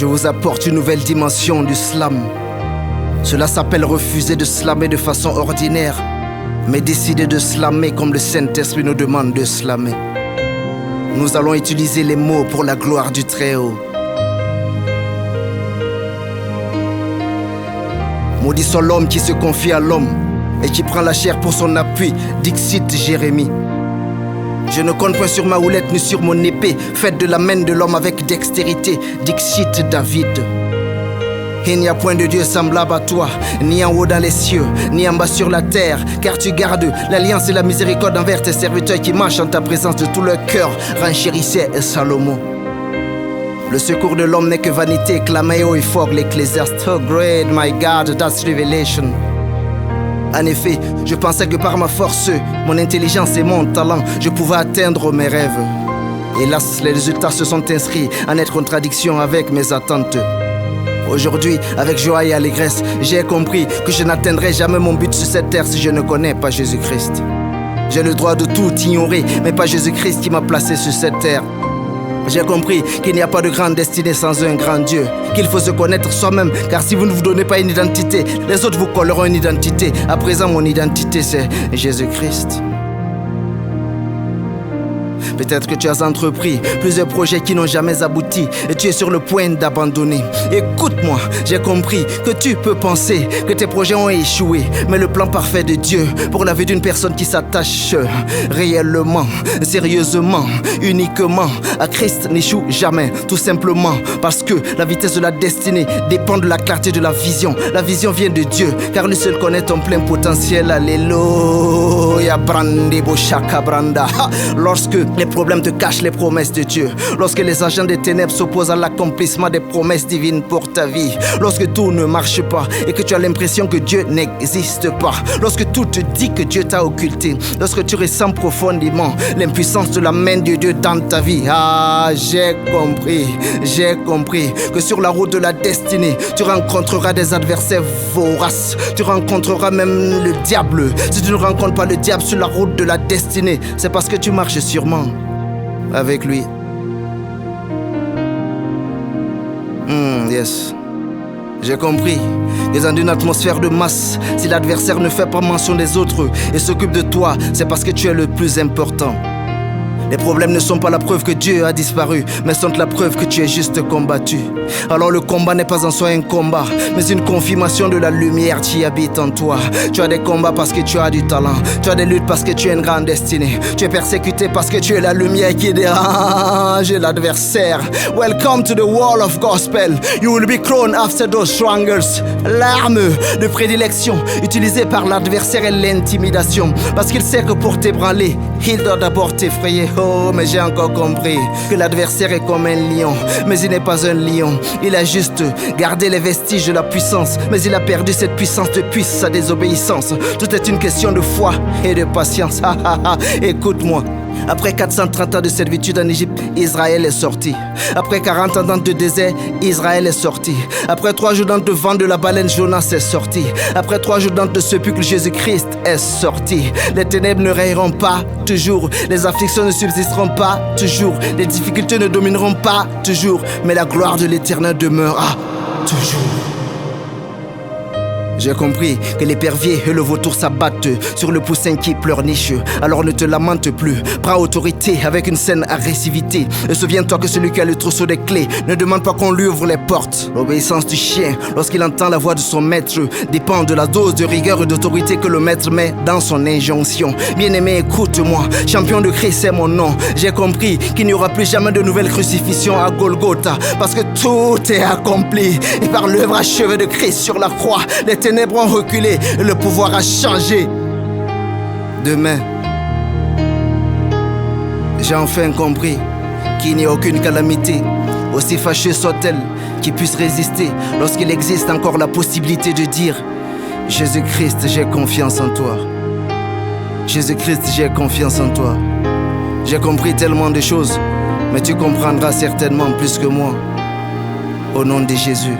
Je vous apporte une nouvelle dimension du slam. Cela s'appelle refuser de slammer de façon ordinaire, mais décider de slammer comme le Saint-Esprit nous demande de slammer. Nous allons utiliser les mots pour la gloire du Très-Haut. Maudit soit l'homme qui se confie à l'homme et qui prend la chair pour son appui, dixit Jérémie. Je ne compte point sur ma houlette ni sur mon épée, faite de la main de l'homme avec dextérité, dixit David. Il n'y a point de Dieu semblable à toi, ni en haut dans les cieux, ni en bas sur la terre, car tu gardes l'alliance et la miséricorde envers tes serviteurs qui marchent en ta présence de tout leur cœur, renchérissait Salomon. Le secours de l'homme n'est que vanité, clamez haut et fort l'Ecclésiaste. Oh great my God, that's revelation. En effet, je pensais que par ma force, mon intelligence et mon talent, je pouvais atteindre mes rêves. Hélas, les résultats se sont inscrits en nette contradiction avec mes attentes. Aujourd'hui, avec joie et allégresse, j'ai compris que je n'atteindrai jamais mon but sur cette terre si je ne connais pas Jésus-Christ. J'ai le droit de tout ignorer, mais pas Jésus-Christ qui m'a placé sur cette terre. J'ai compris qu'il n'y a pas de grande destinée sans un grand Dieu, qu'il faut se connaître soi-même, car si vous ne vous donnez pas une identité, les autres vous colleront une identité. À présent, mon identité, c'est Jésus-Christ. Peut-être que tu as entrepris plusieurs projets qui n'ont jamais abouti et tu es sur le point d'abandonner. Écoute-moi, j'ai compris que tu peux penser que tes projets ont échoué, mais le plan parfait de Dieu pour la vie d'une personne qui s'attache réellement, sérieusement, uniquement à Christ n'échoue jamais. Tout simplement parce que la vitesse de la destinée dépend de la clarté de la vision. La vision vient de Dieu, car lui seul connaît ton plein potentiel. Alléluia, brandi boshaka branda. Lorsque les problèmes te cachent les promesses de Dieu, lorsque les agents des ténèbres s'opposent à l'accomplissement des promesses divines pour ta vie, lorsque tout ne marche pas et que tu as l'impression que Dieu n'existe pas, lorsque tout te dit que Dieu t'a occulté, lorsque tu ressens profondément l'impuissance de la main de Dieu dans ta vie. Ah, j'ai compris que sur la route de la destinée, tu rencontreras des adversaires voraces, tu rencontreras même le diable. Si tu ne rencontres pas le diable sur la route de la destinée, c'est parce que tu marches sûrement avec lui. Yes. J'ai compris que dans une atmosphère de masse, si l'adversaire ne fait pas mention des autres et s'occupe de toi, c'est parce que tu es le plus important. Les problèmes ne sont pas la preuve que Dieu a disparu, mais sont la preuve que tu es juste combattu. Alors le combat n'est pas en soi un combat, mais une confirmation de la lumière qui habite en toi. Tu as des combats parce que tu as du talent. Tu as des luttes parce que tu as une grande destinée. Tu es persécuté parce que tu es la lumière qui dérange l'adversaire. Welcome to the wall of gospel. You will be crowned after those strangers. L'arme de prédilection utilisée par l'adversaire est l'intimidation, parce qu'il sait que pour t'ébranler, il doit d'abord t'effrayer. Oh, mais j'ai encore compris que l'adversaire est comme un lion, mais il n'est pas un lion. Il a juste gardé les vestiges de la puissance, mais il a perdu cette puissance depuis sa désobéissance. Tout est une question de foi et de patience. Écoute-moi. Après 430 ans de servitude en Égypte, Israël est sorti. Après 40 ans dans le désert, Israël est sorti. Après 3 jours dans le vent de la baleine, Jonas est sorti. Après 3 jours dans le sépulcre, Jésus-Christ est sorti. Les ténèbres ne rayeront pas toujours. Les afflictions ne subsisteront pas toujours. Les difficultés ne domineront pas toujours. Mais la gloire de l'Éternel demeurera toujours. J'ai compris que l'épervier et le vautour s'abattent sur le poussin qui pleurniche. Alors ne te lamente plus, prends autorité avec une saine agressivité. Et souviens-toi que celui qui a le trousseau des clés ne demande pas qu'on lui ouvre les portes. L'obéissance du chien, lorsqu'il entend la voix de son maître, dépend de la dose de rigueur et d'autorité que le maître met dans son injonction. Bien-aimé, écoute-moi, champion de Christ c'est mon nom. J'ai compris qu'il n'y aura plus jamais de nouvelle crucifixion à Golgotha, parce que tout est accompli. Et par l'œuvre achevée de Christ sur la croix, les ténèbres ont reculé et le pouvoir a changé. Demain, j'ai enfin compris qu'il n'y a aucune calamité, aussi fâcheuse soit-elle, qui puisse résister lorsqu'il existe encore la possibilité de dire: Jésus-Christ, j'ai confiance en toi. Jésus-Christ, j'ai confiance en toi. J'ai compris tellement de choses, mais tu comprendras certainement plus que moi. Au nom de Jésus.